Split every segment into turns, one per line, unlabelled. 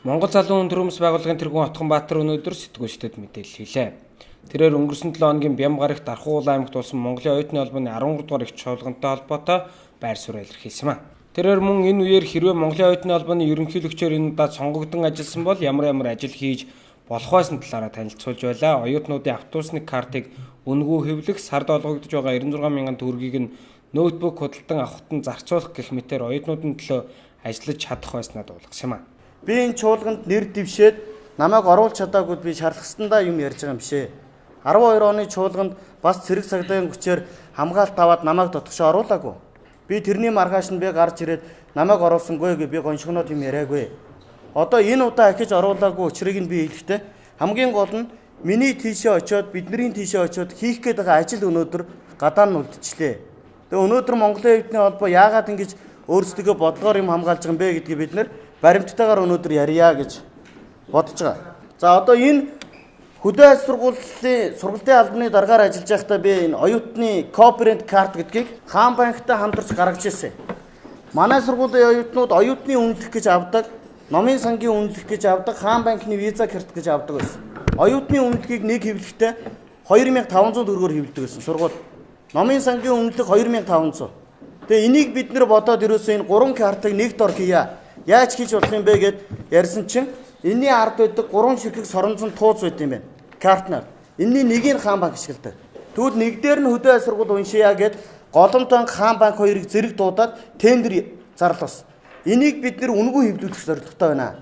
Монгол залуун төрөмс байгууллагын тэргүүн Отгонбаатар өнөөдөр сэтгүүлчдэд мэдээлэл хийлээ. Тэрээр өнгөрсөн 7 хоногийн Бямгарагт Архуугуул аймагт болсон Монголын оюутны холбооны 13 дугаар их чуулгантай холбоотой байр суурь илэрхийлсэн юм. Тэрээр мөн энэ үеэр хэрвээ Монголын оюутны холбооны ерөнхийлөгчөөр энэ удаад сонгогдсон ажилласан бол ямар ажил хийж болох байсан талаараа танилцуулж байлаа. Оюутнуудын автобусны картыг үнэгүй хэвлэх, сард олгогдож байгаа 96 мянган төгрөгийг нь ноутбук худалдан авахт нь зарцуулах гэх мэтээр оюутнуудын төлөө ажиллаж чадах байснаа дуулгасан юм.
Би энэ чуулганд нэр дэвшээд намайг оруулж чадаагүйд би шаардлагатандаа юм ярьж байгаа юм шээ. 12 оны чуулганд бас цэрэг цагдаагийн хүчээр хамгаалт аваад намайг дотгошоо оруулаагүй. Би тэрний маргааш нь би гарч ирээд намайг оруулсангүй гэж би гоншгоноод юм яриаггүй. Одоо энэ удаа ахиж оруулаагүй учрыг нь би хэлэхдээ хамгийн гол нь миний тийшээ очиод бидний тийшээ очиод хийх гээд байгаа ажил өнөөдөр гадаа нь үлдчихлээ. Тэгээ өнөөдөр Монголын оюутны холбоо яагаад ингэж өөрсдөө бодлогоор юм хамгаалж байгаа юм бэ гэдгийг бид нэр баримттайгаар өнөөдөр ярья гэж бодож байгаа. За одоо энэ хөдөө аж сургуулийн албаны дараагаар ажиллаж байхдаа би энэ оюутны кооперант карт гэдгийг Хаан банктай хамтарч гаргаж ирсэн. Манай сургуулийн оюутнууд оюутны үнэлэх гэж авдаг, номын сангийн үнэлэх гэж авдаг, Хаан банкны виза карт гэж авдаг байсан. Оюутны үнэлэхийг нэг хэвлэхдээ 2500 төгрөгөөр хэвлэдэг байсан сургууль. Номын сангийн үнэлэх 2500. Тэгээ энийг бид нэр бодоод ерөөсөө энэ 3 картыг нэг дор хийя. Яаж хийж болох юм бэ гэд ярьсан чинь энэний ард байдаг 3 ширхэг соронзон тууз байт юм байна. Картнаар. Энэний нэгийг Хаан банк ашигладаг. Тэгвэл нэг дээр нь хөдөө аж сургууль уншия гэд Голомтон Хаан банк хоёрыг зэрэг дуудаад тендер зарлуулсан. Энийг бид нэр үнэгүй хэвлүүлэх зорилготой байна.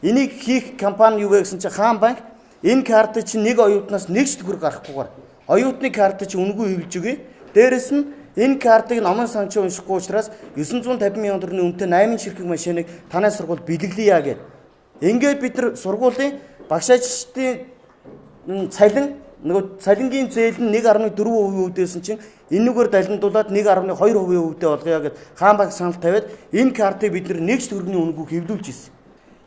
Энийг хийх компани юу вэ гэсэн чинь Хаан банк энэ картыг чинь нэг оюутнаас нэг ч төгрөг гарахгүйгээр оюутны картыг чинь үнэгүй хэвлэж өгье. Дээрэс нь энэ картыг номын санчаа уншихгүй учраас 950 мянган төгрөгийн үнэтэй 8 ширхэг машиныг танай сургууль бэлгэлье гэд. Ингээд бид нар сургуулийн багш ажилчдын цалингийн зээл нь 1.4% үүдсэн чинь энэгээр далиндуулаад 1.2% үүдээ болгоё гэд Хаан банк санал тавиад энэ картыг бид нар нэг ч төгрөгийн үнэгүй хэвлүүлж ирсэн.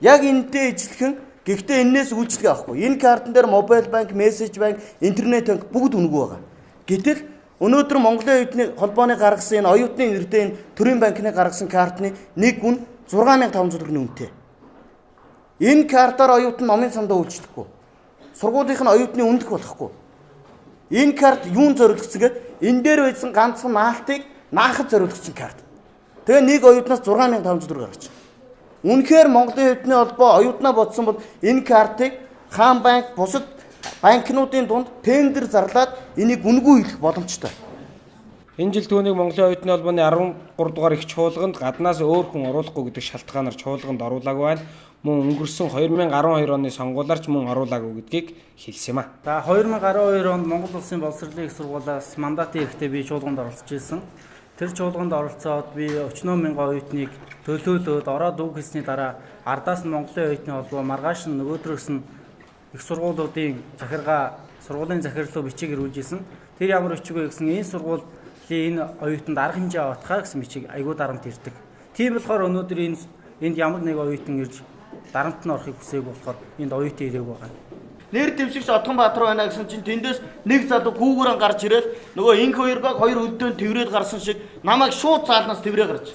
Яг энэтэй ижилхэн гэхдээ энээс үйлчлэг авахгүй. Энэ картн дээр мобайл банк, мессеж банк, интернет банк бүгд үнэгүй байгаа. Гэтэл өнөөдөр Монголын оюутны холбооны гаргасан энэ оюутны нэртэй энэ төрийн банкны гаргасан картны нэг гүн 6500 төгрөгийн үнэтэй. Энэ картаар оюутан номын сандаа үйлчлэхгүй. Сургуулийнх нь оюутны үнэлэх болохгүй. Энэ карт юунд зориулагдсан гэд энэ дээр байсан ганцхан наалтыг наахад зориулагдсан карт. Тэгээ нэг оюутнаас 6500 төгрөг гаргаж. Үнэхээр Монголын оюутны холбоо оюутнаа бодсон бол энэ картыг Хаан банк бусад банкнуудын дунд тендер зарлаад энийг үнэгүй хийх боломжтой.
Энэ жил түүнийг Монголын оюутны холбооны 13 дугаар их чуулганд гаднаас өөр хүн оруулахгүй гэдэг шалтгаанаар чуулганд оруулаагүй байна. Мөн өнгөрсөн 2012 оны сонгуулиарч мөн оруулаагүй гэдгийг хэлсэн юм а.
За 2012 онд Монгол Улсын боловсролын их сургуулиас мандатын эрэхтэй би чуулганд оролцож ирсэн. Тэр чуулганд оролцоод би 40 мянган оюутныг төлөөлөөд ороод үг хэлсний дараа ардаас нь Монголын оюутны холбоо маргааш нь нөгөөдрөөс нь их сургуулиудын захиргаа сургуулийн захирлуу бичиг ирүүлж ирсэн. Тэр ямар бичиг вэ гэсэн энэ сургуулийн энэ оюутанд арга хэмжээ авахаа гэсэн бичиг айгүй дарамт ирдэг. Тийм болохоор өнөөдөр энд ямар нэг оюутан ирж дарамт нь орохыг хүсээгүй болохоор энд оюутан ирээгүй байгаа.
Нэр дэвшигч Отгонбаатар байна гэсэн чинь тэндээс нэг залуу гүүгэрэн гарч ирээд нөгөө инх хоёр баг хоёр өдөөнд тэврээд гарсан шиг намайг шууд цаалнаас тэврээ гарч.